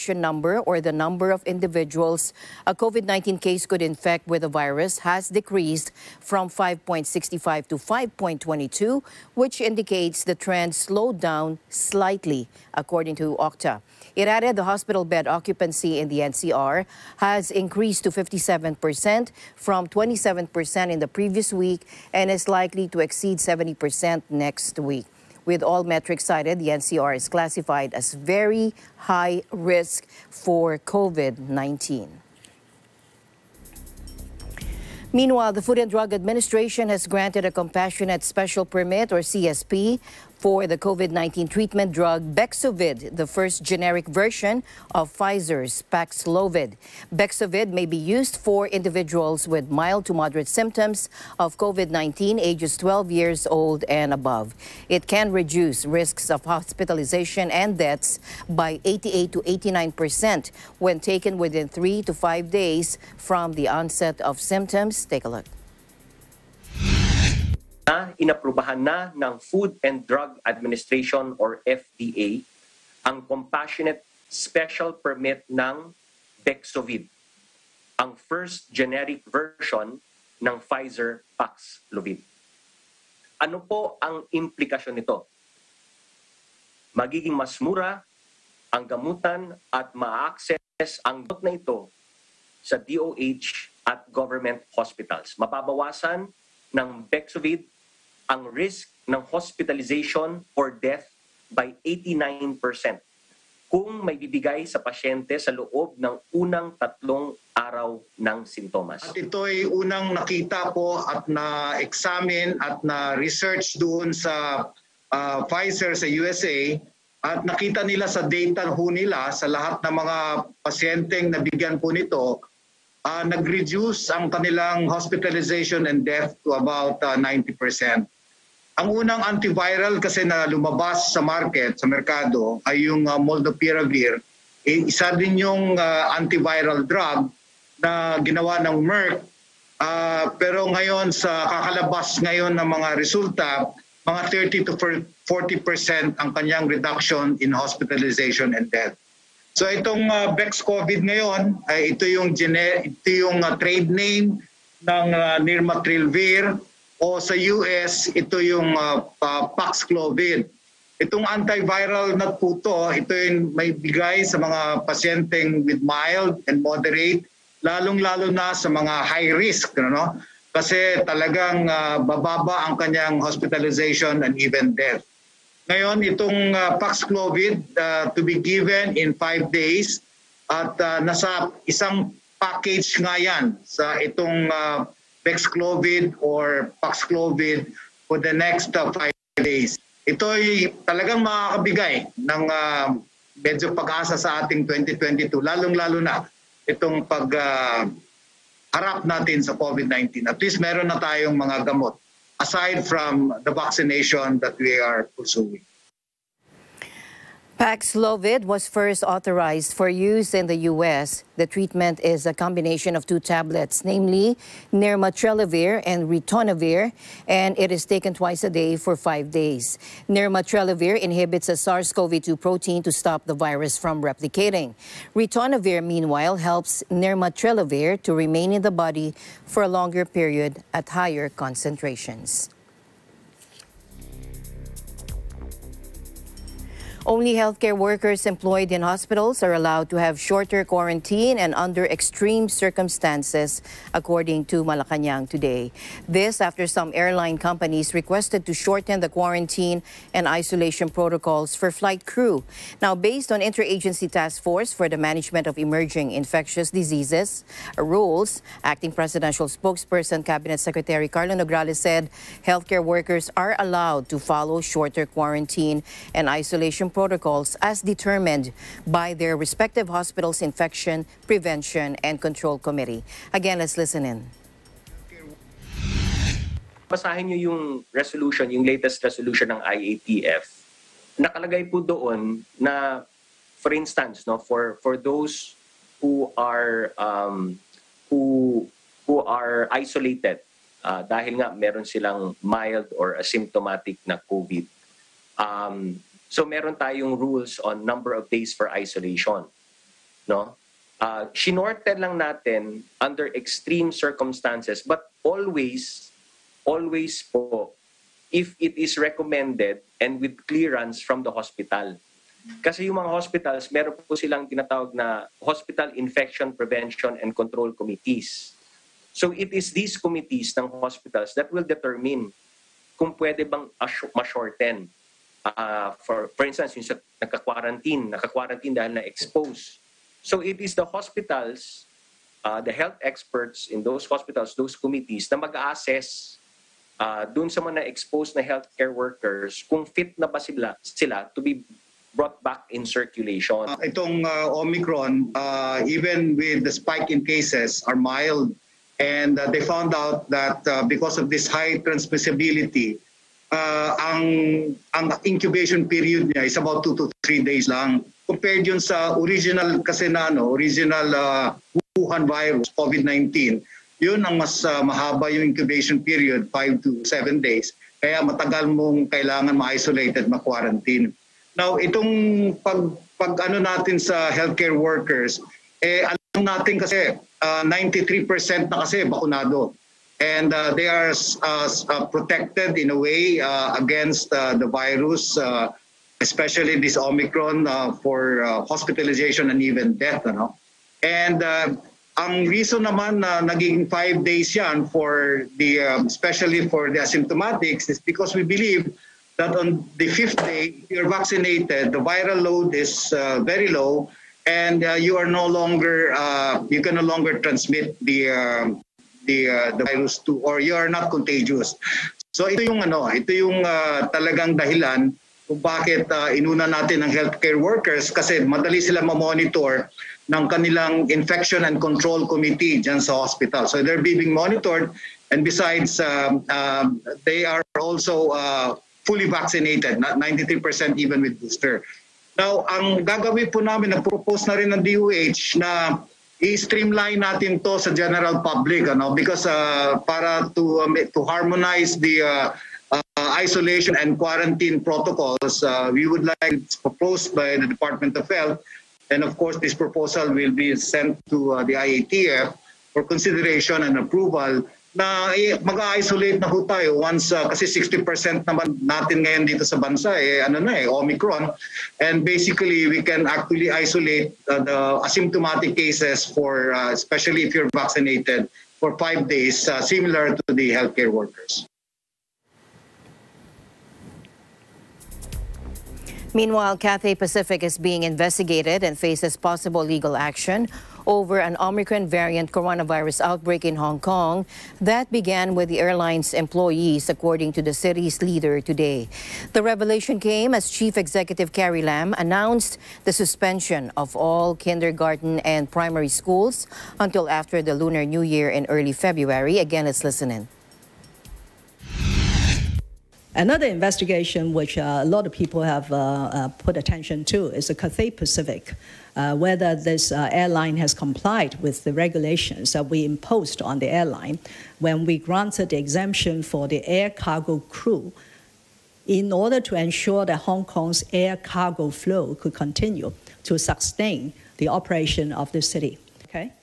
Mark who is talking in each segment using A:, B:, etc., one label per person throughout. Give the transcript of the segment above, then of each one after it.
A: infection number, or the number of individuals a COVID-19 case could infect with the virus, has decreased from 5.65 to 5.22, which indicates the trend slowed down slightly, according to Okta. It added the hospital bed occupancy in the NCR has increased to 57% from 27% in the previous week and is likely to exceed 70% next week. With all metrics cited, the NCR is classified as very high risk for COVID-19. Meanwhile, the Food and Drug Administration has granted a compassionate special permit, or CSP, for the COVID-19 treatment drug Bexovid, the first generic version of Pfizer's Paxlovid. Bexovid may be used for individuals with mild to moderate symptoms of COVID-19, ages 12 years old and above. It can reduce risks of hospitalization and deaths by 88 to 89% when taken within 3 to 5 days from the onset of symptoms. Take a look.
B: Inaprubahan na ng Food and Drug Administration or FDA ang compassionate special permit ng Bexovid, ang first generic version ng Pfizer Paxlovid. Ano po ang implikasyon nito? Magiging mas mura ang gamutan at ma-access ang gamot na ito sa DOH at government hospitals. Mapabawasan ng Bexovid ang risk ng hospitalization or death by 89% kung may bibigay sa pasyente sa loob ng unang 3 araw ng sintomas.
C: At ito ay unang nakita po at na-examine at na-research doon sa Pfizer sa USA, at nakita nila sa data ho nila sa lahat ng mga pasyenteng nabigyan po nito, nag-reduce ang kanilang hospitalization and death to about 90%. Ang unang antiviral kasi na lumabas sa market, sa merkado, ay yung Molnupiravir. Isa din yung antiviral drug na ginawa ng Merck. Pero ngayon, sa kakalabas ngayon ng mga resulta, mga 30 to 40% ang kanyang reduction in hospitalization and death. So itong Bexcovid ngayon, ito yung trade name ng Nirmatrelvir, o sa US, ito yung Paxlovid. Itong antiviral na po ito yung may bigay sa mga pasyenteng with mild and moderate, lalong-lalo na sa mga high risk, no? Kasi talagang bababa ang kanyang hospitalization and even death. Ngayon, itong Paxlovid to be given in 5 days, at nasa isang package nga yan sa itong Bexclovid or Paxlovid for the next 5 days. Ito ay talagang makakabigay ng medyo pag-asa sa ating 2022, lalong-lalo na itong pag-harap natin sa COVID-19. At least meron na tayong mga gamot aside from the vaccination that we are pursuing.
A: Paxlovid was first authorized for use in the U.S. The treatment is a combination of 2 tablets, namely Nirmatrelvir and Ritonavir, and it is taken twice a day for 5 days. Nirmatrelvir inhibits a SARS-CoV-2 protein to stop the virus from replicating. Ritonavir, meanwhile, helps Nirmatrelvir to remain in the body for a longer period at higher concentrations. Only healthcare workers employed in hospitals are allowed to have shorter quarantine and under extreme circumstances, according to Malacanang today. This after some airline companies requested to shorten the quarantine and isolation protocols for flight crew. Now, based on Interagency Task Force for the Management of Emerging Infectious Diseases rules, Acting Presidential Spokesperson Cabinet Secretary Carlo Nograles said healthcare workers are allowed to follow shorter quarantine and isolation protocols as determined by their respective hospitals' Infection Prevention and Control Committee. Again, let's listen in.
B: Basahin niyo yung resolution, yung latest resolution ng IATF. Nakalagay po doon na, for instance, no, for those who are isolated dahil nga meron silang mild or asymptomatic na COVID. So meron tayong rules on number of days for isolation. no? Shinorte lang natin under extreme circumstances, but always po, if it is recommended and with clearance from the hospital. Kasi yung mga hospitals, meron po silang tinatawag na Hospital Infection Prevention and Control Committees. So it is these committees ng hospitals that will determine kung pwede bang ma-shorten. For instance, yung sa naka-quarantine dahil na-expose. So it is the hospitals, the health experts in those hospitals, those committees na mag-a-assess dun sa mga na-expose na healthcare workers kung fit na ba sila to be brought back in circulation.
C: Itong Omicron, even with the spike in cases, are mild. And they found out that because of this high transmissibility, ang incubation period niya is about 2 to 3 days lang. Compared yun sa original kasi original Wuhan virus, COVID-19, yun ang mas mahaba yung incubation period, 5 to 7 days. Kaya matagal mong kailangan ma-isolated, ma-quarantine. Now, itong pag natin sa healthcare workers, alam natin kasi 93% na kasi bakunado. And they are protected in a way against the virus, especially this Omicron for hospitalization and even death. And ang reason naman na naging 5 days yan for the, especially for the asymptomatics, is because we believe that on the 5th day, if you're vaccinated, the viral load is very low, and you can no longer transmit the virus to, or you are not contagious. So ito yung talagang dahilan kung bakit inuna natin ang healthcare workers, kasi madali sila ma-monitor ng kanilang infection and control committee dyan sa hospital. So they're being monitored, and besides, they are also fully vaccinated, not 93% even with booster. Now, ang gagawin po namin, nag-propose na rin ng DOH na i-streamline natin to sa general public, because para to harmonize the isolation and quarantine protocols, we would like it's proposed by the Department of Health, and of course this proposal will be sent to the IATF for consideration and approval, na mag-isolate na po tayo once kasi 60% naman natin ngayon dito sa bansa Omicron, and basically we can actually isolate the asymptomatic cases for especially if you're vaccinated for 5 days, similar to the healthcare workers.
A: Meanwhile, Cathay Pacific is being investigated and faces possible legal action over an Omicron variant coronavirus outbreak in Hong Kong that began with the airline's employees, according to the city's leader today. The revelation came as Chief Executive Carrie Lam announced the suspension of all kindergarten and primary schools until after the Lunar New Year in early February. Again, let's listen in.
D: Another investigation which a lot of people have put attention to is the Cathay Pacific, whether this airline has complied with the regulations that we imposed on the airline when we granted the exemption for the air cargo crew in order to ensure that Hong Kong's air cargo flow could continue to sustain the operation of the city. Okay?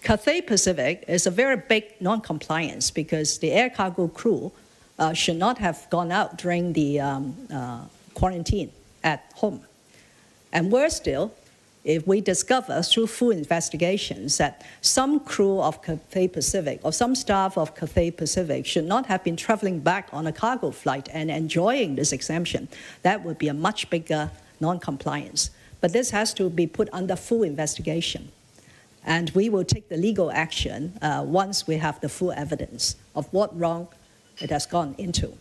D: Cathay Pacific is a very big non-compliance because the air cargo crew should not have gone out during the quarantine at home. And worse still, if we discover through full investigations that some crew of Cathay Pacific or some staff of Cathay Pacific should not have been traveling back on a cargo flight and enjoying this exemption, that would be a much bigger non-compliance. But this has to be put under full investigation. And we will take the legal action once we have the full evidence of what wrong it has gone into.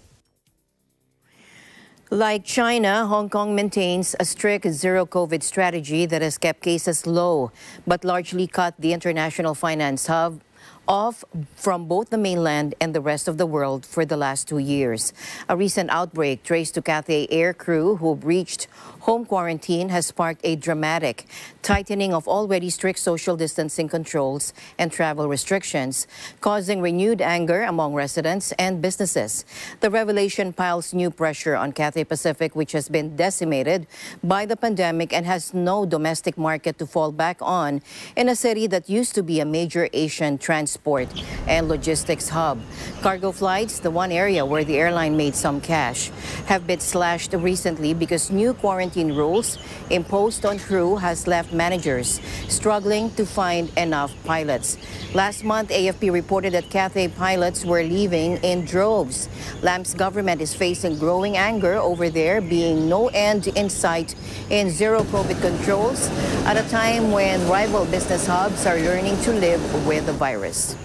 A: Like China, Hong Kong maintains a strict zero-COVID strategy that has kept cases low, but largely cut the international finance hub off from both the mainland and the rest of the world for the last 2 years. A recent outbreak traced to Cathay air crew who breached home quarantine has sparked a dramatic tightening of already strict social distancing controls and travel restrictions, causing renewed anger among residents and businesses. The revelation piles new pressure on Cathay Pacific, which has been decimated by the pandemic and has no domestic market to fall back on in a city that used to be a major Asian transport and logistics hub. Cargo flights, the one area where the airline made some cash, have been slashed recently because new quarantine rules imposed on crew has left managers struggling to find enough pilots. Last month, AFP reported that Cathay pilots were leaving in droves. LAM's government is facing growing anger over there being no end in sight in zero COVID controls at a time when rival business hubs are learning to live with the virus.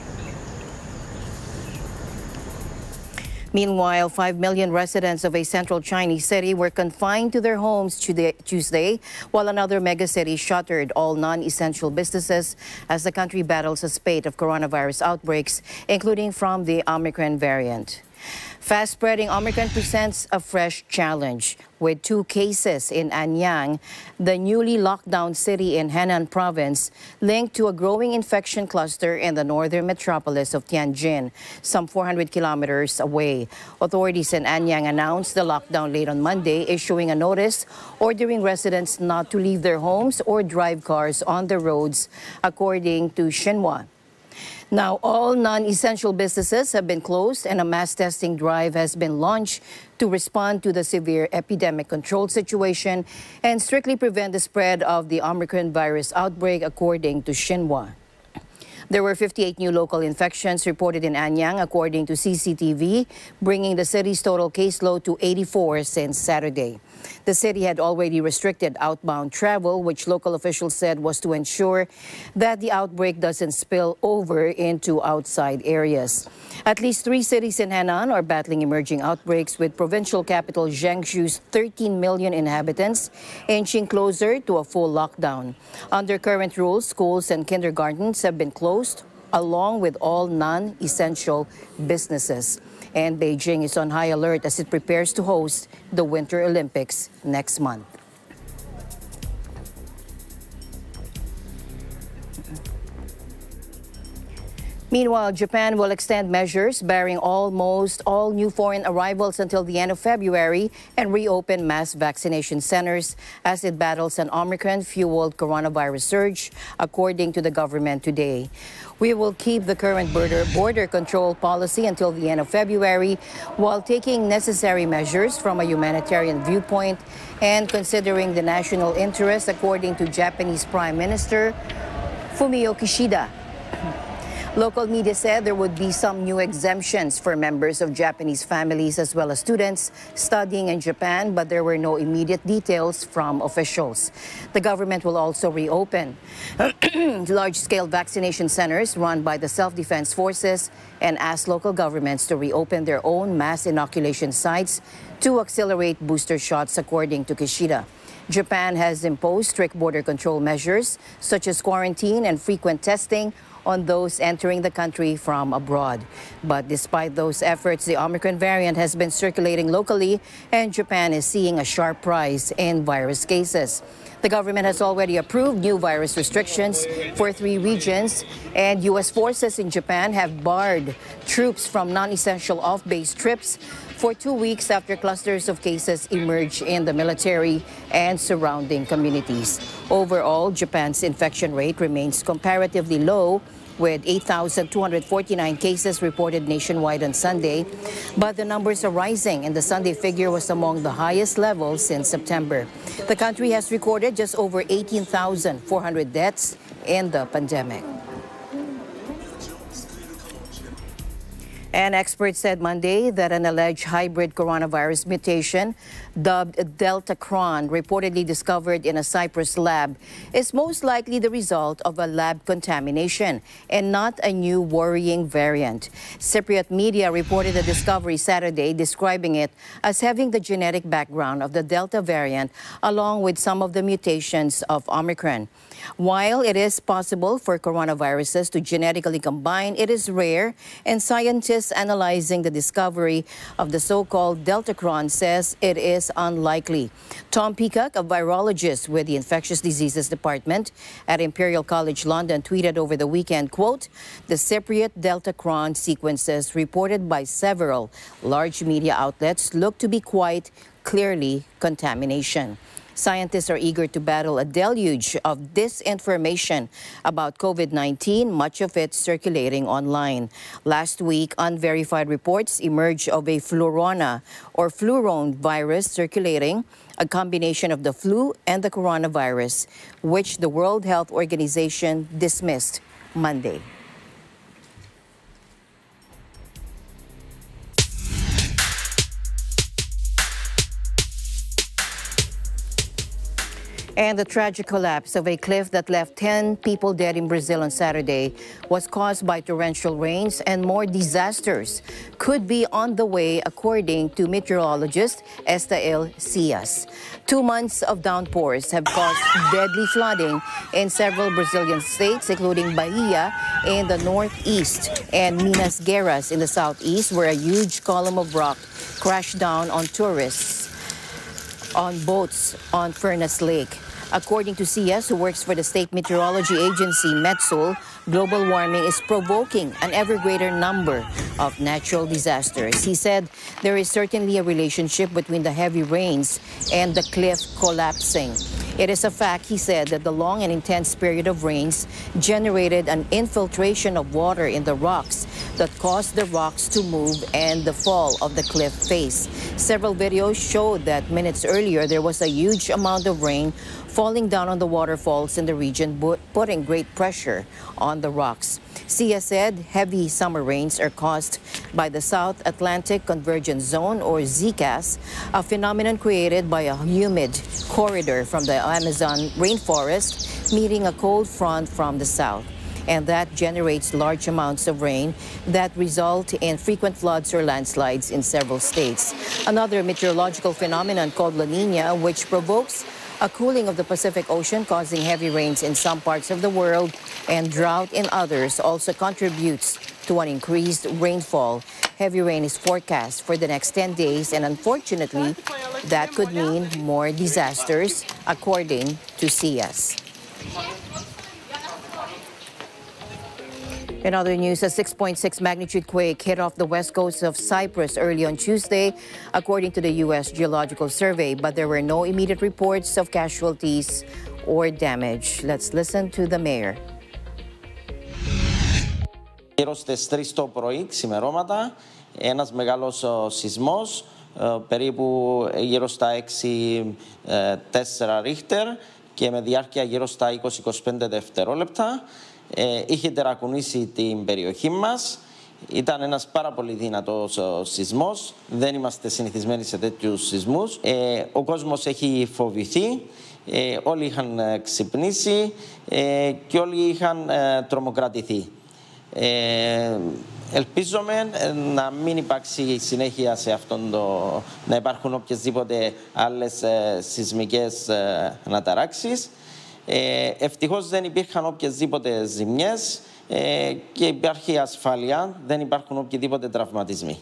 A: Meanwhile, 5 million residents of a central Chinese city were confined to their homes Tuesday, while another megacity shuttered all non-essential businesses as the country battles a spate of coronavirus outbreaks, including from the Omicron variant. Fast-spreading Omicron presents a fresh challenge. With 2 cases in Anyang, the newly locked down city in Henan province, linked to a growing infection cluster in the northern metropolis of Tianjin, some 400 kilometers away. Authorities in Anyang announced the lockdown late on Monday, issuing a notice ordering residents not to leave their homes or drive cars on the roads, according to Xinhua. Now, all non-essential businesses have been closed and a mass testing drive has been launched to respond to the severe epidemic control situation and strictly prevent the spread of the Omicron virus outbreak, according to Xinhua. There were 58 new local infections reported in Anyang, according to CCTV, bringing the city's total caseload to 84 since Saturday. The city had already restricted outbound travel, which local officials said was to ensure that the outbreak doesn't spill over into outside areas. At least 3 cities in Henan are battling emerging outbreaks, with provincial capital Zhengzhou's 13 million inhabitants inching closer to a full lockdown. Under current rules, schools and kindergartens have been closed, along with all non-essential businesses. And Beijing is on high alert as it prepares to host the Winter Olympics next month. Meanwhile, Japan will extend measures barring almost all new foreign arrivals until the end of February and reopen mass vaccination centers as it battles an Omicron-fueled coronavirus surge, according to the government today. We will keep the current border control policy until the end of February while taking necessary measures from a humanitarian viewpoint and considering the national interest, according to Japanese Prime Minister Fumio Kishida. Local media said there would be some new exemptions for members of Japanese families as well as students studying in Japan, but there were no immediate details from officials. The government will also reopen large-scale vaccination centers run by the self-defense forces and ask local governments to reopen their own mass inoculation sites to accelerate booster shots, according to Kishida. Japan has imposed strict border control measures, such as quarantine and frequent testing on those entering the country from abroad. But despite those efforts, the Omicron variant has been circulating locally, and Japan is seeing a sharp rise in virus cases. The government has already approved new virus restrictions for 3 regions, and U.S. forces in Japan have barred troops from non-essential off-base trips for 2 weeks after clusters of cases emerged in the military and surrounding communities. Overall, Japan's infection rate remains comparatively low, with 8,249 cases reported nationwide on Sunday. But the numbers are rising, and the Sunday figure was among the highest levels since September. The country has recorded just over 18,400 deaths in the pandemic. And experts said Monday that an alleged hybrid coronavirus mutation dubbed Delta Cron, reportedly discovered in a Cyprus lab, is most likely the result of a lab contamination and not a new worrying variant. Cypriot media reported the discovery Saturday, describing it as having the genetic background of the Delta variant along with some of the mutations of Omicron. While it is possible for coronaviruses to genetically combine, it is rare, and scientists analyzing the discovery of the so-called Deltacron says it is unlikely. Tom Peacock, a virologist with the Infectious Diseases Department at Imperial College London, tweeted over the weekend, quote, "The Cypriot Deltacron sequences reported by several large media outlets look to be quite clearly contamination." Scientists are eager to battle a deluge of disinformation about COVID-19, much of it circulating online. Last week, unverified reports emerged of a flurona or flurone virus circulating, a combination of the flu and the coronavirus, which the World Health Organization dismissed Monday. And the tragic collapse of a cliff that left 10 people dead in Brazil on Saturday was caused by torrential rains, and more disasters could be on the way, according to meteorologist Estael Cias. 2 months of downpours have caused deadly flooding in several Brazilian states, including Bahia in the northeast and Minas Gerais in the southeast, where a huge column of rock crashed down on tourists on boats on Furnas Lake. According to CS, who works for the state meteorology agency Metsul, global warming is provoking an ever greater number of natural disasters. He said there is certainly a relationship between the heavy rains and the cliff collapsing. It is a fact, he said, that the long and intense period of rains generated an infiltration of water in the rocks that caused the rocks to move and the fall of the cliff face. Several videos showed that minutes earlier there was a huge amount of rain falling down on the waterfalls in the region, putting great pressure on the rocks. Cia said heavy summer rains are caused by the South Atlantic Convergence Zone, or ZCAS, a phenomenon created by a humid corridor from the Amazon rainforest meeting a cold front from the south. And that generates large amounts of rain that result in frequent floods or landslides in several states. Another meteorological phenomenon called La Nina, which provokes a cooling of the Pacific Ocean, causing heavy rains in some parts of the world and drought in others, also contributes to an increased rainfall. Heavy rain is forecast for the next 10 days, and unfortunately, that could mean more disasters, according to CIAS. In other news, a 6.6 magnitude quake hit off the west coast of Cyprus early on Tuesday, according to the U.S. Geological Survey, but there were no immediate reports of casualties or damage. Let's listen to the mayor.
E: Γύρω στις 3 το πρωί, ξημερώματα, ένας μεγάλος σεισμός, περίπου γύρω στα 6,4 ρίχτερ και με διάρκεια γύρω στα 20-25 δευτερόλεπτα. Είχε τερακουνήσει την περιοχή μας. Ήταν ένας πάρα πολύ δυνατός σεισμός. Δεν είμαστε συνηθισμένοι σε τέτοιους σεισμούς. Ο κόσμος έχει φοβηθεί. Όλοι είχαν ξυπνήσει και όλοι είχαν τρομοκρατηθεί. Ελπίζουμε να μην υπάρξει συνέχεια σε αυτόν να υπάρχουν οποιασδήποτε άλλες σεισμικές αναταράξεις. Ευτυχώς δεν υπήρχαν οποιασδήποτε ζημιές και υπάρχει ασφάλεια, δεν υπάρχουν οποιαδήποτε τραυματισμοί.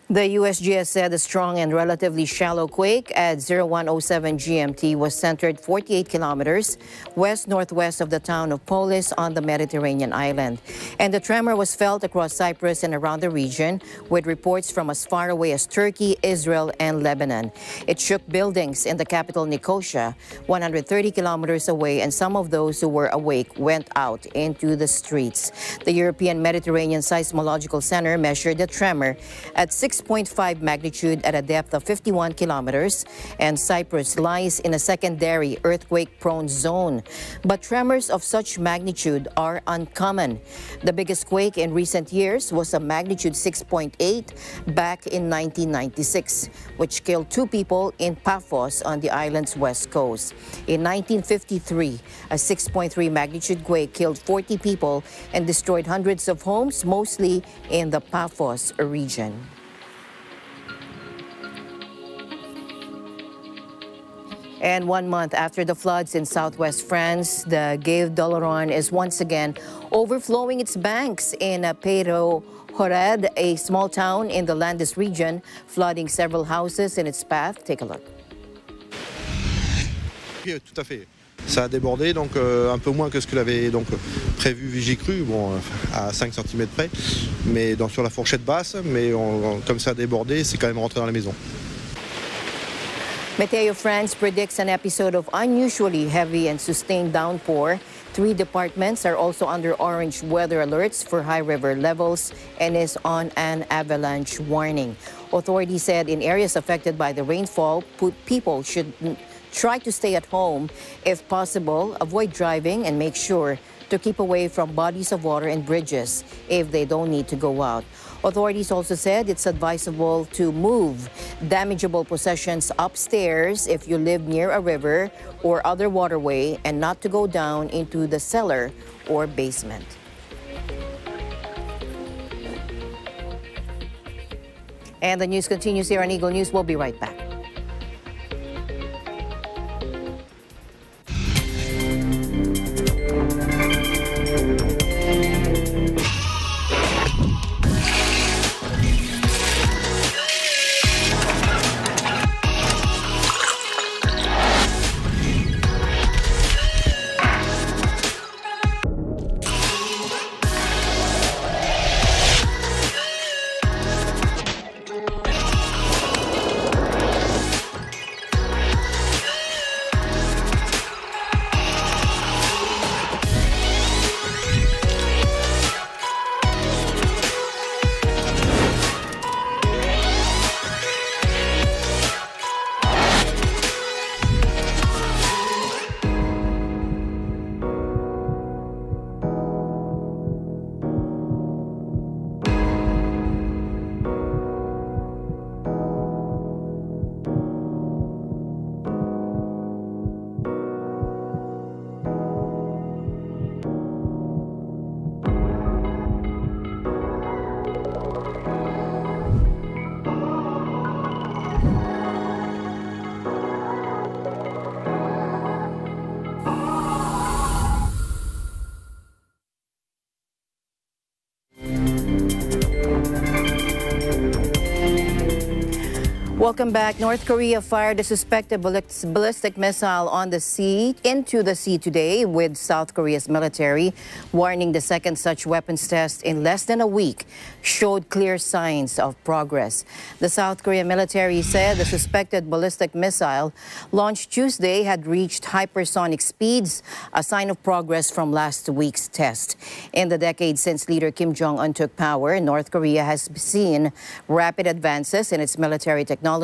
A: The USGS said a strong and relatively shallow quake at 0107 GMT was centered 48 kilometers west-northwest of the town of Polis on the Mediterranean island. And the tremor was felt across Cyprus and around the region, with reports from as far away as Turkey, Israel, and Lebanon. It shook buildings in the capital Nicosia, 130 kilometers away, and some of those who were awake went out into the streets. The European Mediterranean Seismological Center measured the tremor at 6.5 magnitude at a depth of 51 kilometers, and Cyprus lies in a secondary earthquake-prone zone. But tremors of such magnitude are uncommon. The biggest quake in recent years was a magnitude 6.8 back in 1996, which killed 2 people in Paphos on the island's west coast. In 1953, a 6.3 magnitude quake killed 40 people and destroyed hundreds of homes, mostly in the Paphos region. And 1 month after the floods in southwest France, the Gave d'Oloron is once again overflowing its banks in Pero Horad, a small town in the Landes region, flooding several houses in its path. Take a look.
F: Oui, tout à fait. Ça a débordé, donc un peu moins que ce que l'avait donc prévu Vigicru, bon, à 5 cm près, mais sur la fourchette basse, mais comme ça a débordé, c'est quand même rentré dans la maison.
A: Meteo France predicts an episode of unusually heavy and sustained downpour. 3 departments are also under orange weather alerts for high river levels and is on an avalanche warning. Authorities said in areas affected by the rainfall, people should try to stay at home if possible, avoid driving, and make sure to keep away from bodies of water and bridges if they don't need to go out. Authorities also said it's advisable to move damageable possessions upstairs if you live near a river or other waterway and not to go down into the cellar or basement. And the news continues here on Eagle News. We'll be right back. Welcome back. North Korea fired a suspected ballistic missile into the sea today, with South Korea's military warning the second such weapons test in less than a week showed clear signs of progress. The South Korean military said the suspected ballistic missile launched Tuesday had reached hypersonic speeds, a sign of progress from last week's test. In the decade since leader Kim Jong-un took power, North Korea has seen rapid advances in its military technology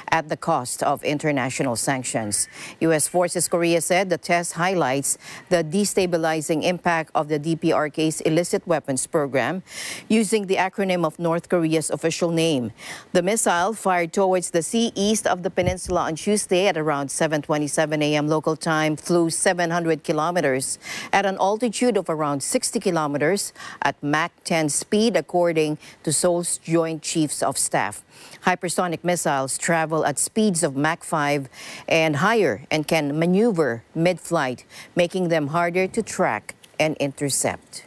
A: at the cost of international sanctions. U.S. Forces Korea said the test highlights the destabilizing impact of the DPRK's illicit weapons program, using the acronym of North Korea's official name. The missile, fired towards the sea east of the peninsula on Tuesday at around 7:27 a.m. local time, flew 700 kilometers at an altitude of around 60 kilometers at Mach 10 speed, according to Seoul's Joint Chiefs of Staff. Hypersonic missiles travel at speeds of Mach 5 and higher and can maneuver mid-flight, making them harder to track and intercept.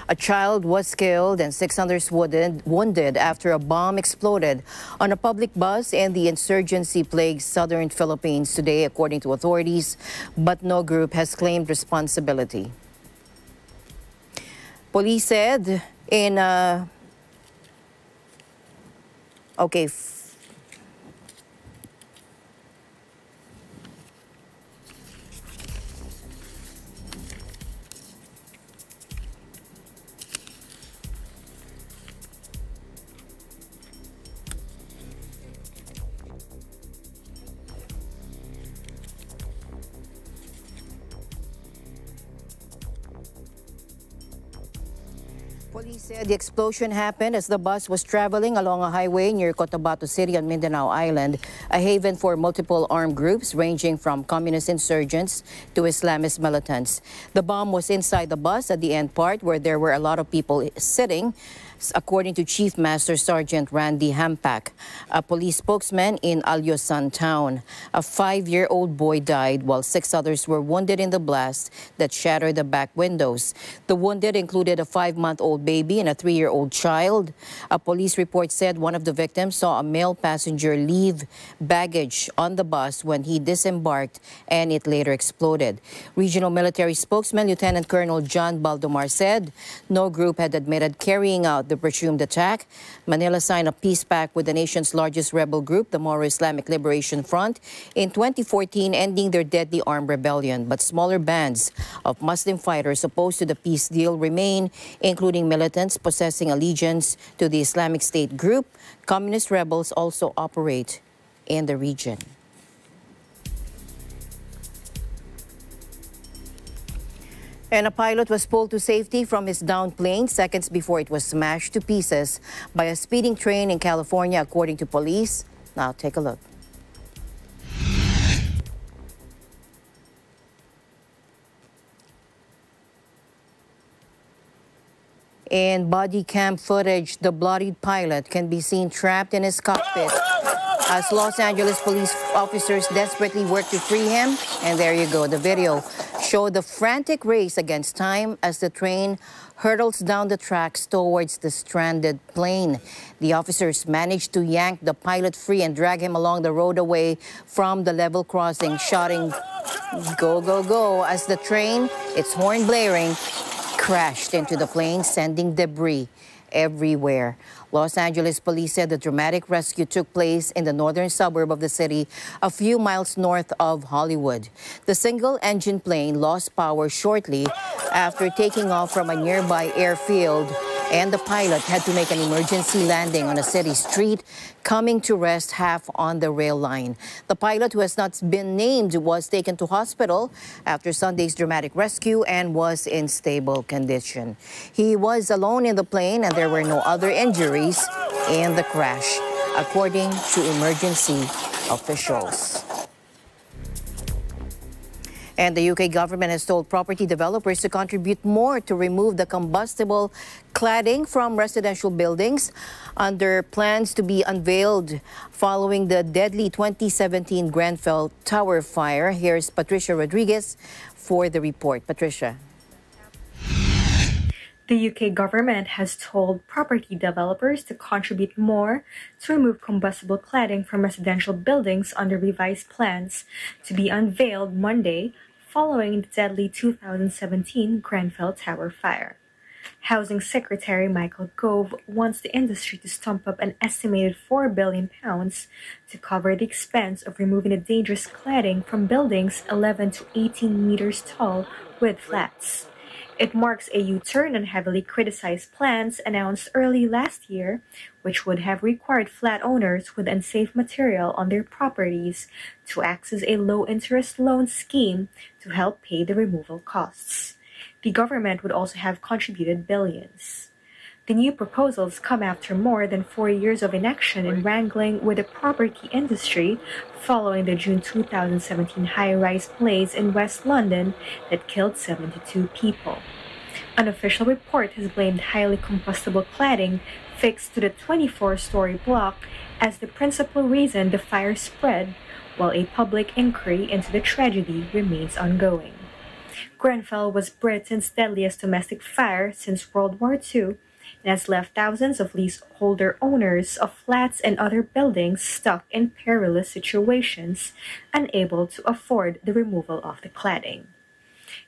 A: A child was killed and 6 others wounded after a bomb exploded on a public bus in the insurgency-plagued southern Philippines today, according to authorities, but no group has claimed responsibility. Police said in Police said the explosion happened as the bus was traveling along a highway near Cotabato City on Mindanao Island, a haven for multiple armed groups ranging from communist insurgents to Islamist militants. The bomb was inside the bus at the end part where there were a lot of people sitting, according to Chief Master Sergeant Randy Hampak, a police spokesman in Alyosan town. A 5-year-old boy died while 6 others were wounded in the blast that shattered the back windows. The wounded included a 5-month-old baby and a 3-year-old child. A police report said one of the victims saw a male passenger leave baggage on the bus when he disembarked and it later exploded. Regional military spokesman Lieutenant Colonel John Baldomar said no group had admitted carrying out the presumed attack. Manila signed a peace pact with the nation's largest rebel group, the Moro Islamic Liberation Front, in 2014, ending their deadly armed rebellion. But smaller bands of Muslim fighters opposed to the peace deal remain, including militants possessing allegiance to the Islamic State group. Communist rebels also operate in the region. And a pilot was pulled to safety from his downed plane seconds before it was smashed to pieces by a speeding train in California, according to police. Now take a look. In body cam footage, the bloodied pilot can be seen trapped in his cockpit as Los Angeles police officers desperately work to free him. And there you go. The video showed the frantic race against time as the train hurtles down the tracks towards the stranded plane. The officers managed to yank the pilot free and drag him along the road away from the level crossing, shouting, "Go, go, go," as the train, its horn blaring, crashed into the plane, sending debris everywhere. Los Angeles police said the dramatic rescue took place in the northern suburb of the city, a few miles north of Hollywood. The single-engine plane lost power shortly after taking off from a nearby airfield, and the pilot had to make an emergency landing on a city street, coming to rest half on the rail line. The pilot, who has not been named, was taken to hospital after Sunday's dramatic rescue and was in stable condition. He was alone in the plane and there were no other injuries in the crash, according to emergency officials. And the UK government has told property developers to contribute more to remove the combustible cladding from residential buildings under plans to be unveiled following the deadly 2017 Grenfell Tower fire. Here's Patricia Rodriguez for the report. Patricia.
G: The UK government has told property developers to contribute more to remove combustible cladding from residential buildings under revised plans to be unveiled Monday following the deadly 2017 Grenfell Tower fire. Housing Secretary Michael Gove wants the industry to stump up an estimated £4 billion to cover the expense of removing the dangerous cladding from buildings 11 to 18 meters tall with flats. It marks a U-turn on heavily criticized plans announced early last year, which would have required flat owners with unsafe material on their properties to access a low-interest loan scheme to help pay the removal costs. The government would also have contributed billions. The new proposals come after more than 4 years of inaction and wrangling with the property industry following the June 2017 high-rise blaze in West London that killed 72 people. An official report has blamed highly combustible cladding fixed to the 24-story block as the principal reason the fire spread, while a public inquiry into the tragedy remains ongoing. Grenfell was Britain's deadliest domestic fire since World War II, and has left thousands of leaseholder owners of flats and other buildings stuck in perilous situations, unable to afford the removal of the cladding.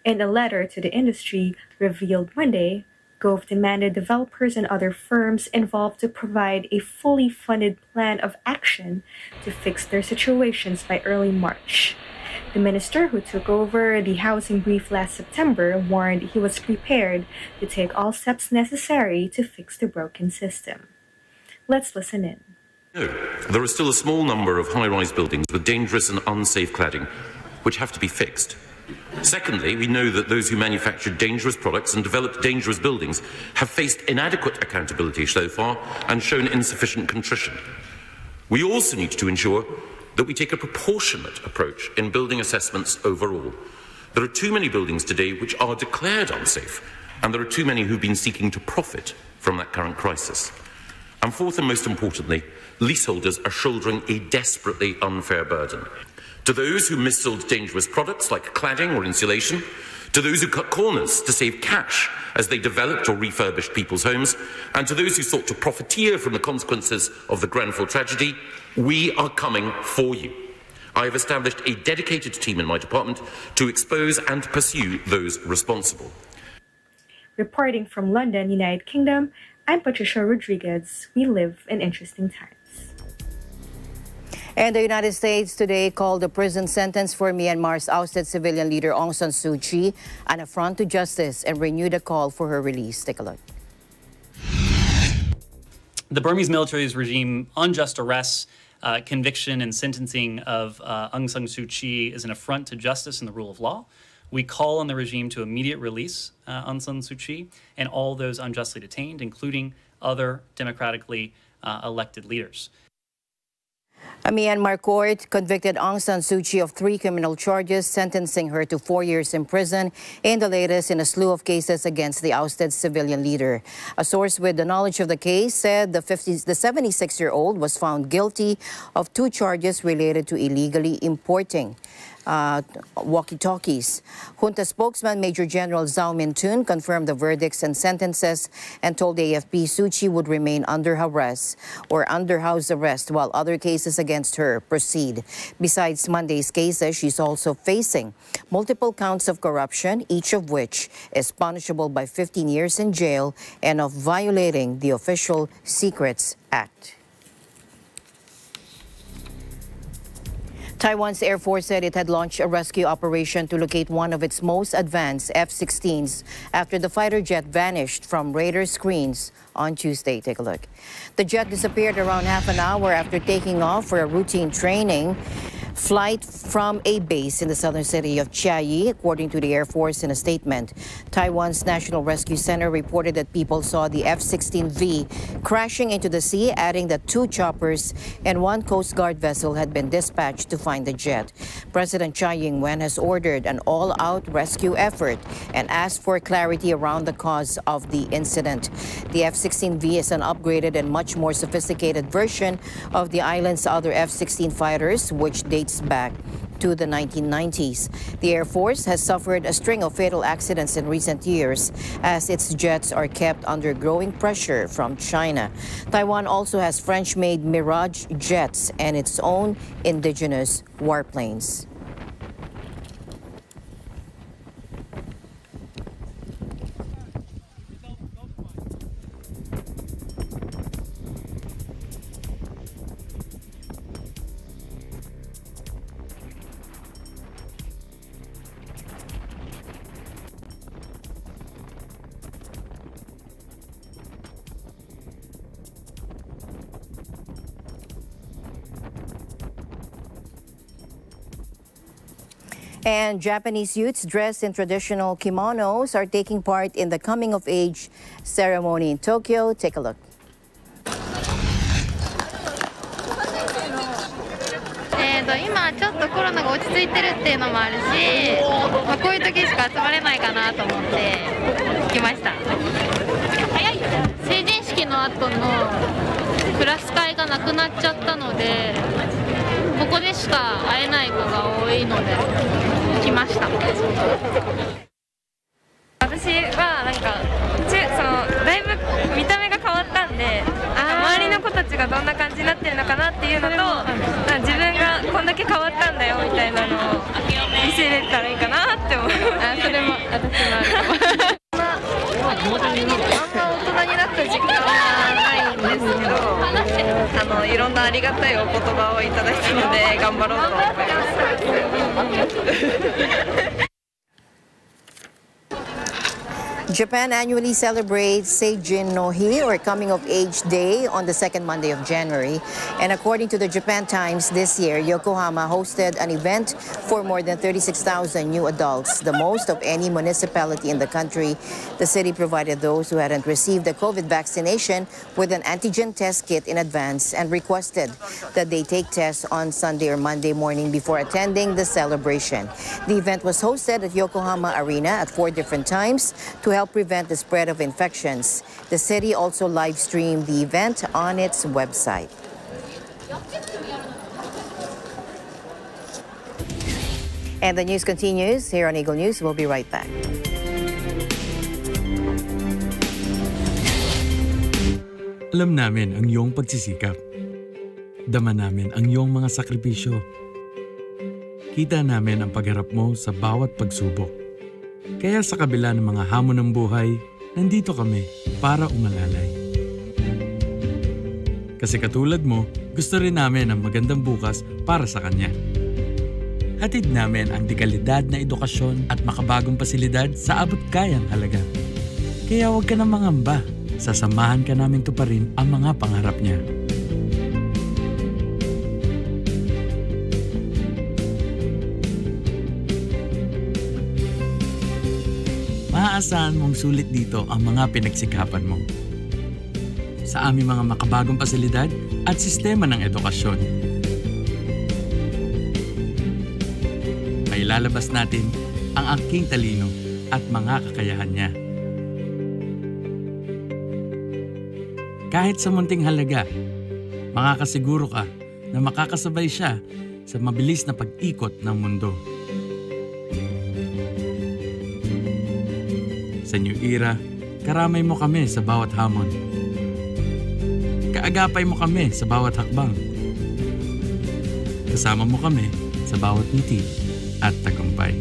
G: In a letter to the industry revealed Monday, Gove demanded developers and other firms involved to provide a fully funded plan of action to fix their situations by early March. The minister, who took over the housing brief last September, warned he was prepared to take all steps necessary to fix the broken system. Let's listen in.
H: No, there are still a small number of high-rise buildings with dangerous and unsafe cladding, which have to be fixed. Secondly, we know that those who manufactured dangerous products and developed dangerous buildings have faced inadequate accountability so far and shown insufficient contrition. We also need to ensure that we take a proportionate approach in building assessments overall. There are too many buildings today which are declared unsafe, and there are too many who've been seeking to profit from that current crisis. And fourth and most importantly, leaseholders are shouldering a desperately unfair burden. To those who missold dangerous products like cladding or insulation, to those who cut corners to save cash as they developed or refurbished people's homes, and to those who sought to profiteer from the consequences of the Grenfell tragedy, we are coming for you. I have established a dedicated team in my department to expose and pursue those responsible.
G: Reporting from London, United Kingdom, I'm Patricia Rodriguez. We live in interesting times.
A: And the United States today called the prison sentence for Myanmar's ousted civilian leader Aung San Suu Kyi an affront to justice and renewed a call for her release. Take a look.
I: The Burmese military's regime unjust arrests, conviction and sentencing of Aung San Suu Kyi is an affront to justice and the rule of law. We call on the regime to immediate release Aung San Suu Kyi and all those unjustly detained, including other democratically elected leaders.
A: A Myanmar court convicted Aung San Suu Kyi of 3 criminal charges, sentencing her to 4 years in prison, in the latest in a slew of cases against the ousted civilian leader. A source with the knowledge of the case said the 76-year-old was found guilty of 2 charges related to illegally importing walkie-talkies. Junta spokesman Major General Zhao Mintun confirmed the verdicts and sentences and told AFP Suu Kyi would remain under arrest or under house arrest while other cases against her proceed. Besides Monday's cases, she's also facing multiple counts of corruption, each of which is punishable by 15 years in jail and of violating the Official Secrets Act. Taiwan's Air Force said it had launched a rescue operation to locate one of its most advanced F-16s after the fighter jet vanished from radar screens on Tuesday. Take a look. The jet disappeared around half an hour after taking off for a routine training flight from a base in the southern city of Chiayi, according to the Air Force in a statement. Taiwan's National Rescue Center reported that people saw the F-16V crashing into the sea, adding that 2 choppers and 1 Coast Guard vessel had been dispatched to find the jet. President Tsai Ing-wen has ordered an all-out rescue effort and asked for clarity around the cause of the incident. The F-16V is an upgraded and much more sophisticated version of the island's other F-16 fighters, which dates back to the 1990s. The Air Force has suffered a string of fatal accidents in recent years as its jets are kept under growing pressure from China. Taiwan also has French-made Mirage jets and its own indigenous warplanes. And Japanese youths dressed in traditional kimonos are taking part in the coming-of-age ceremony in Tokyo. Take a look.
J: 今ちょっとコロナが落ち着いてるっていうのもあるし、こういう時しか集まれないかなと思って来ました。成人式の後のクラス会がなくなっちゃったので、ここでしか会えない子が多いので来ました。私はなんかだいぶ見た目が変わったんで、周りの子たちがどんな感じになってるのかなっていうのと、自分がこんだけ変わったんだよみたいなのを見せれたらいいかなって思う。それも私もあるかも。あんま大人になった実感はないんですけど、いろんなありがたいお言葉をいただいたので頑張ろうと思います。
A: Japan annually celebrates Seijin no Hi, or Coming of Age Day, on the second Monday of January. And according to the Japan Times, this year, Yokohama hosted an event for more than 36,000 new adults, the most of any municipality in the country. The city provided those who hadn't received a COVID vaccination with an antigen test kit in advance and requested that they take tests on Sunday or Monday morning before attending the celebration. The event was hosted at Yokohama Arena at 4 different times to help prevent the spread of infections. The city also live-streamed the event on its website. And the news continues here on Eagle News. We'll be right back.
K: Alam namin ang iyong pagsisikap. Dama namin ang iyong mga sakripisyo. Kita namin ang pagharap mo sa bawat pagsubok. Kaya sa kabila ng mga hamon ng buhay, nandito kami para umalalay. Kasi katulad mo, gusto rin namin ang magandang bukas para sa kanya. Hatid namin ang dekalidad na edukasyon at makabagong pasilidad sa abot kayang halaga. Kaya huwag ka na mangamba, sasamahan ka namin tuparin ang mga pangarap niya. Maaasahan mong sulit dito ang mga pinagsikapan mo. Sa aming mga makabagong pasilidad at sistema ng edukasyon. Mailalabas natin ang aking talino at mga kakayahan niya. Kahit sa munting halaga, makakasiguro ka na makakasabay siya sa mabilis na pag-ikot ng mundo. Sa New Era, karamay mo kami sa bawat hamon. Kaagapay mo kami sa bawat hakbang. Kasama mo kami sa bawat ngiti at tagumpay.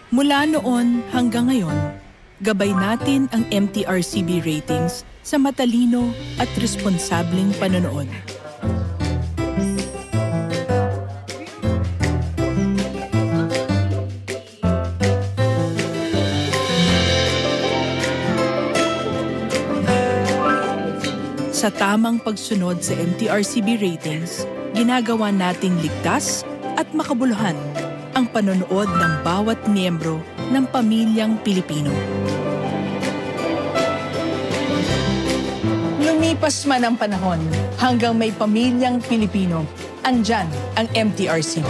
L: Mula noon hanggang ngayon, gabay natin ang MTRCB ratings sa matalino at responsableng panonood. Sa tamang pagsunod sa MTRCB ratings, ginagawa nating ligtas at makabuluhan ang panonood ng bawat miyembro ng pamilyang Pilipino. Lumipas man ang panahon, hanggang may pamilyang Pilipino, andyan ang MTRCB.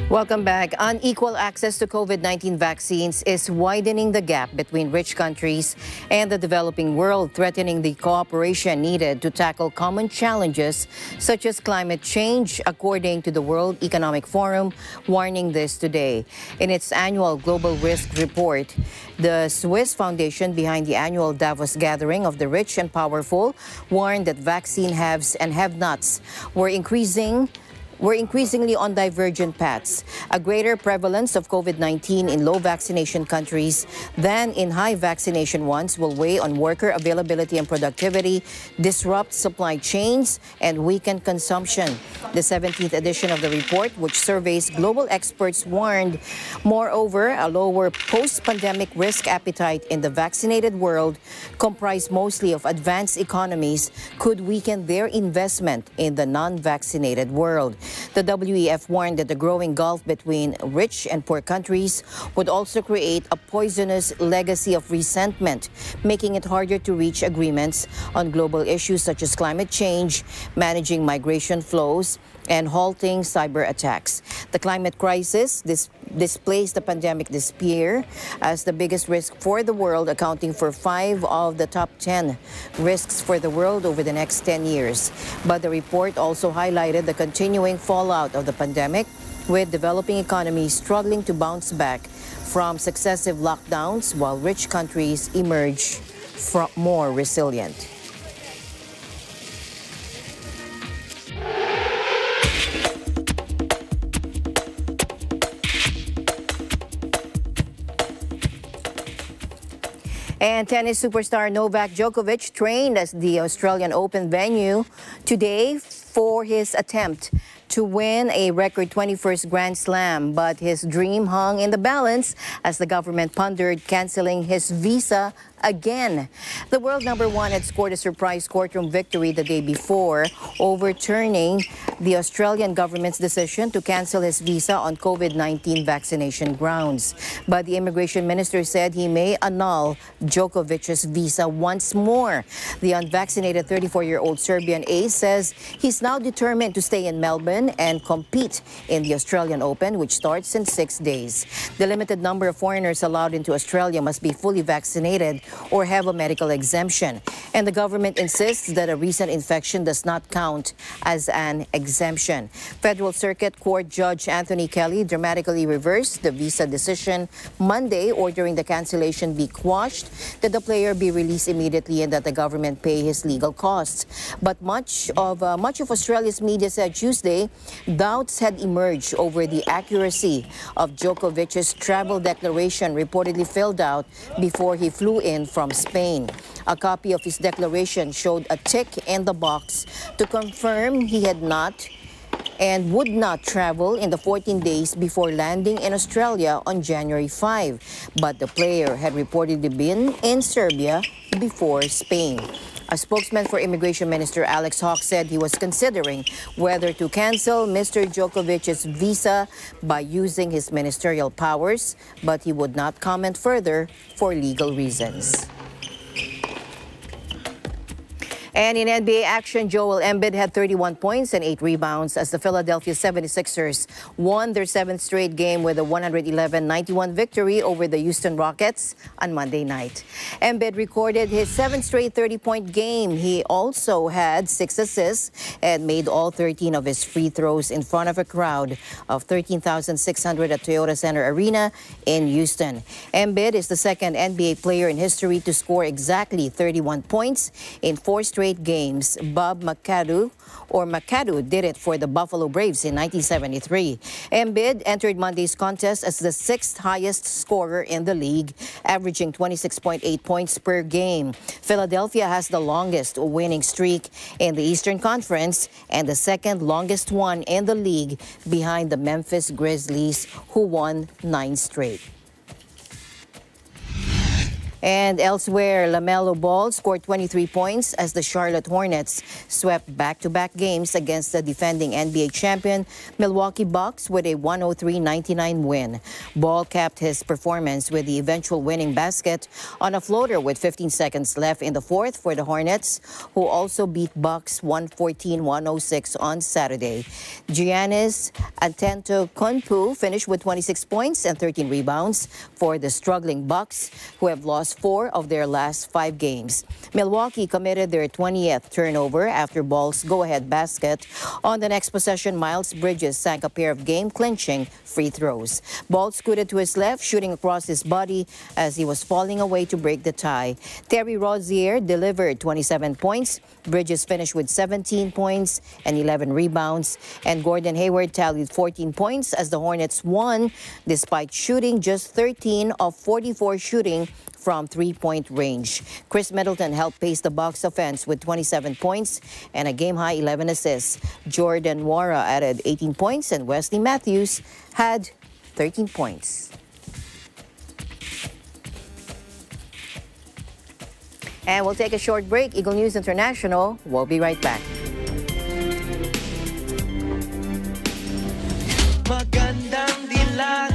A: Welcome back. Unequal access to COVID-19 vaccines is widening the gap between rich countries and the developing world, threatening the cooperation needed to tackle common challenges such as climate change, according to the World Economic Forum, warning this today. In its annual Global Risk Report, the Swiss foundation behind the annual Davos gathering of the rich and powerful warned that vaccine haves and have-nots were increasingly on divergent paths. A greater prevalence of COVID-19 in low vaccination countries than in high vaccination ones will weigh on worker availability and productivity, disrupt supply chains, and weaken consumption. The 17th edition of the report, which surveys global experts, warned, moreover, a lower post-pandemic risk appetite in the vaccinated world, comprised mostly of advanced economies, could weaken their investment in the non-vaccinated world. The WEF warned that the growing gulf between rich and poor countries would also create a poisonous legacy of resentment, making it harder to reach agreements on global issues such as climate change, managing migration flows, and halting cyber attacks. The climate crisis displaced the pandemic this year as the biggest risk for the world, accounting for 5 of the top 10 risks for the world over the next 10 years. But the report also highlighted the continuing fallout of the pandemic, with developing economies struggling to bounce back from successive lockdowns, while rich countries emerge more resilient. And tennis superstar Novak Djokovic trained at the Australian Open venue today for his attempt to win a record 21st Grand Slam, but his dream hung in the balance as the government pondered canceling his visa again. The world number one had scored a surprise courtroom victory the day before, overturning the Australian government's decision to cancel his visa on COVID-19 vaccination grounds. But the immigration minister said he may annul Djokovic's visa once more. The unvaccinated 34-year-old Serbian ace says he's now determined to stay in Melbourne and compete in the Australian Open, which starts in 6 days. The limited number of foreigners allowed into Australia must be fully vaccinated or have a medical exemption. And the government insists that a recent infection does not count as an exemption. Federal Circuit Court Judge Anthony Kelly dramatically reversed the visa decision Monday, ordering the cancellation be quashed, that the player be released immediately, and that the government pay his legal costs. But much of Australia's media said Tuesday doubts had emerged over the accuracy of Djokovic's travel declaration reportedly filled out before he flew in from Spain. A copy of his declaration showed a tick in the box to confirm he had not and would not travel in the 14 days before landing in Australia on January 5. But the player had reportedly been in Serbia before Spain. A spokesman for Immigration Minister Alex Hawke said he was considering whether to cancel Mr. Djokovic's visa by using his ministerial powers, but he would not comment further for legal reasons. And in NBA action, Joel Embiid had 31 points and 8 rebounds as the Philadelphia 76ers won their 7th straight game with a 111-91 victory over the Houston Rockets on Monday night. Embiid recorded his 7th straight 30-point game. He also had 6 assists and made all 13 of his free throws in front of a crowd of 13,600 at Toyota Center Arena in Houston. Embiid is the second NBA player in history to score exactly 31 points in 4 straight games. Bob McAdoo did it for the Buffalo Braves in 1973. Embiid entered Monday's contest as the 6th highest scorer in the league, averaging 26.8 points per game. Philadelphia has the longest winning streak in the Eastern Conference and the 2nd longest one in the league, behind the Memphis Grizzlies, who won 9 straight. And elsewhere, LaMelo Ball scored 23 points as the Charlotte Hornets swept back-to-back games against the defending NBA champion Milwaukee Bucks with a 103-99 win. Ball capped his performance with the eventual winning basket on a floater with 15 seconds left in the fourth for the Hornets, who also beat Bucks 114-106 on Saturday. Giannis Antetokounmpo finished with 26 points and 13 rebounds for the struggling Bucks, who have lost 4 of their last 5 games. Milwaukee committed their 20th turnover after Ball's go-ahead basket. On the next possession, Miles Bridges sank a pair of game-clinching free throws. Ball scooted to his left, shooting across his body as he was falling away to break the tie. Terry Rozier delivered 27 points. Bridges finished with 17 points and 11 rebounds. And Gordon Hayward tallied 14 points as the Hornets won despite shooting just 13 of 44 shooting from three-point range. Chris Middleton helped pace the Bucks offense with 27 points and a game-high 11 assists. Jordan Nwora added 18 points and Wesley Matthews had 13 points. And we'll take a short break. Eagle News International, we'll be right back.
M: Magandang dilag,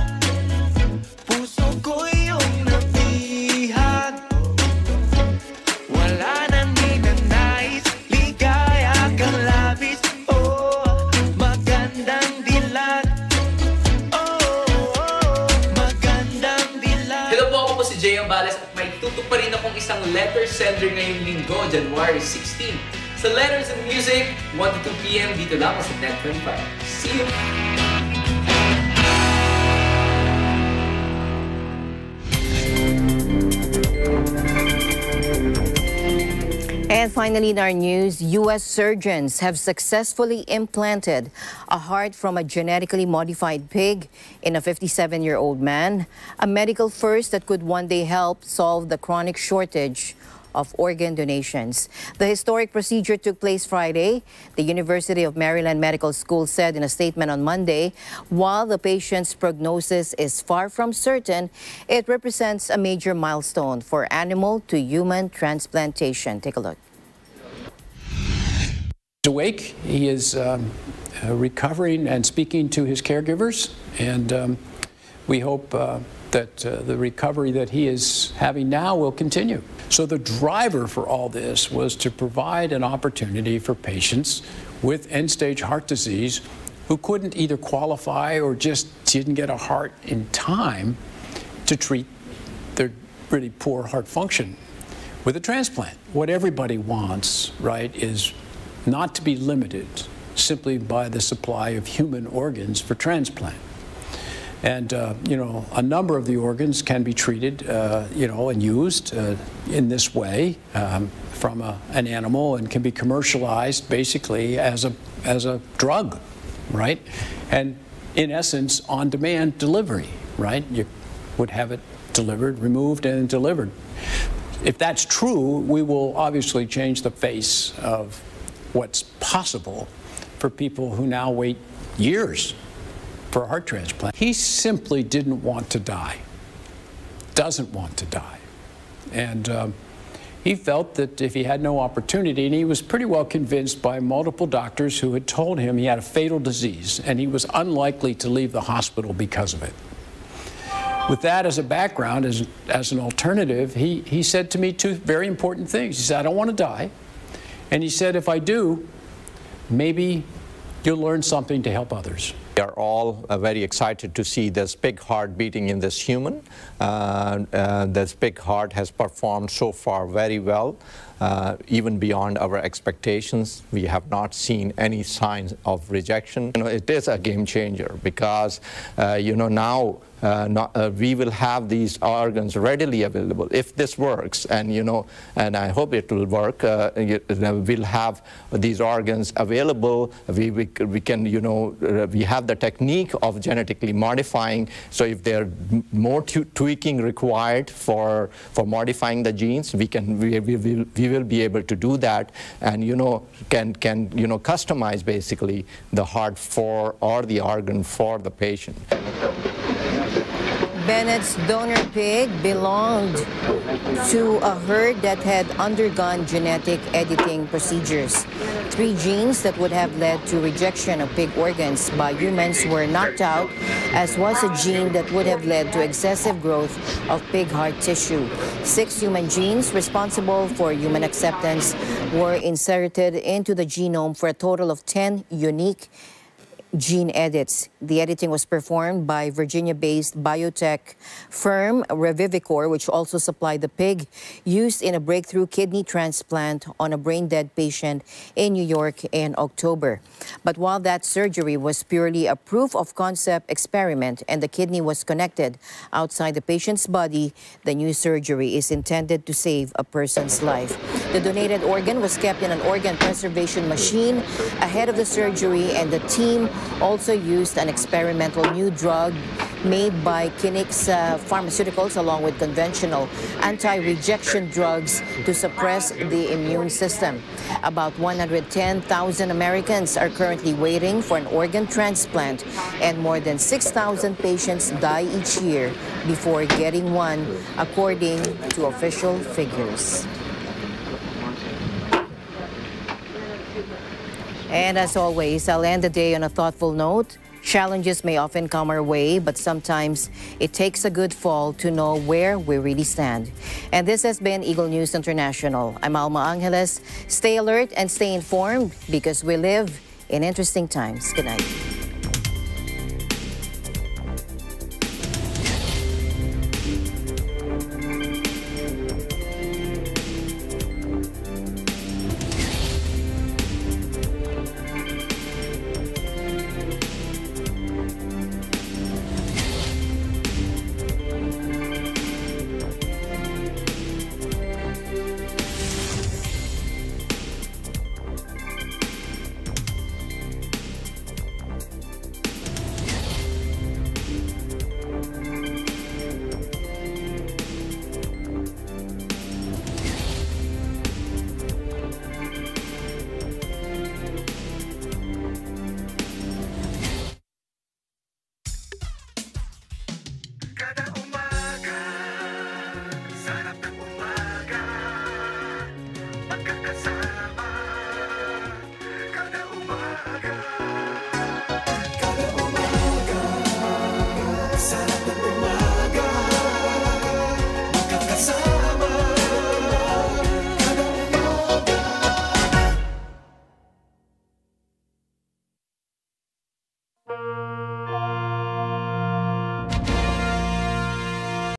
M: puso ko iyong nabihan. Wala nang ninanais, ligaya kang labis. Oh, magandang dilag. Oh, magandang dilag.
N: Hello po, ako po si Jay Ambales at may tutok pa rin akong isang letter sender ngayong linggo, January 16. Sa Letters and Music, 1 to 2 p.m. dito lang sa Net25. See you!
A: And finally, in our news, U.S. surgeons have successfully implanted a heart from a genetically modified pig in a 57-year-old man, a medical first that could one day help solve the chronic shortage of organ donations. The historic procedure took place Friday. The University of Maryland Medical School said in a statement on Monday, while the patient's prognosis is far from certain, it represents a major milestone for animal to human transplantation. Take a look.
O: He's awake. He is recovering and speaking to his caregivers, and we hope that the recovery that he is having now will continue. So the driver for all this was to provide an opportunity for patients with end-stage heart disease who couldn't either qualify or just didn't get a heart in time to treat their really poor heart function with a transplant. What everybody wants, right, is not to be limited simply by the supply of human organs for transplant. And, you know, a number of the organs can be treated, you know, and used in this way from an animal and can be commercialized basically as a drug, right? And in essence, on-demand delivery, right? You would have it delivered, removed, and delivered. If that's true, we will obviously change the face of what's possible for people who now wait years for a heart transplant. He simply didn't want to die, doesn't want to die. And he felt that if he had no opportunity, and he was pretty well convinced by multiple doctors who had told him he had a fatal disease and he was unlikely to leave the hospital because of it. With that as a background, as an alternative, he said to me two very important things. He said, I don't want to die. And he said, if I do, maybe you'll learn something to help others.
P: We are all very excited to see this big heart beating in this human. This big heart has performed so far very well, even beyond our expectations. We have not seen any signs of rejection. You know, it is a game changer because, you know, now we will have these organs readily available if this works, and you know, and I hope it will work. We'll have these organs available. We can, you know, we have the technique of genetically modifying. So if there are more tweaking required for modifying the genes, we will be able to do that, and you know, can you know, customize basically the heart for or the organ for the patient.
A: Bennett's donor pig belonged to a herd that had undergone genetic editing procedures. 3 genes that would have led to rejection of pig organs by humans were knocked out, as was a gene that would have led to excessive growth of pig heart tissue. 6 human genes responsible for human acceptance were inserted into the genome for a total of 10 unique gene edits. The editing was performed by Virginia-based biotech firm Revivicor, which also supplied the pig used in a breakthrough kidney transplant on a brain-dead patient in New York in October. But while that surgery was purely a proof-of-concept experiment and the kidney was connected outside the patient's body, the new surgery is intended to save a person's life. The donated organ was kept in an organ preservation machine ahead of the surgery, and the team also used an experimental new drug made by Kinix Pharmaceuticals along with conventional anti-rejection drugs to suppress the immune system. About 110,000 Americans are currently waiting for an organ transplant, and more than 6,000 patients die each year before getting one, according to official figures. And as always, I'll end the day on a thoughtful note. Challenges may often come our way, but sometimes it takes a good fall to know where we really stand. And this has been Eagle News International. I'm Alma Angeles. Stay alert and stay informed because we live in interesting times. Good night.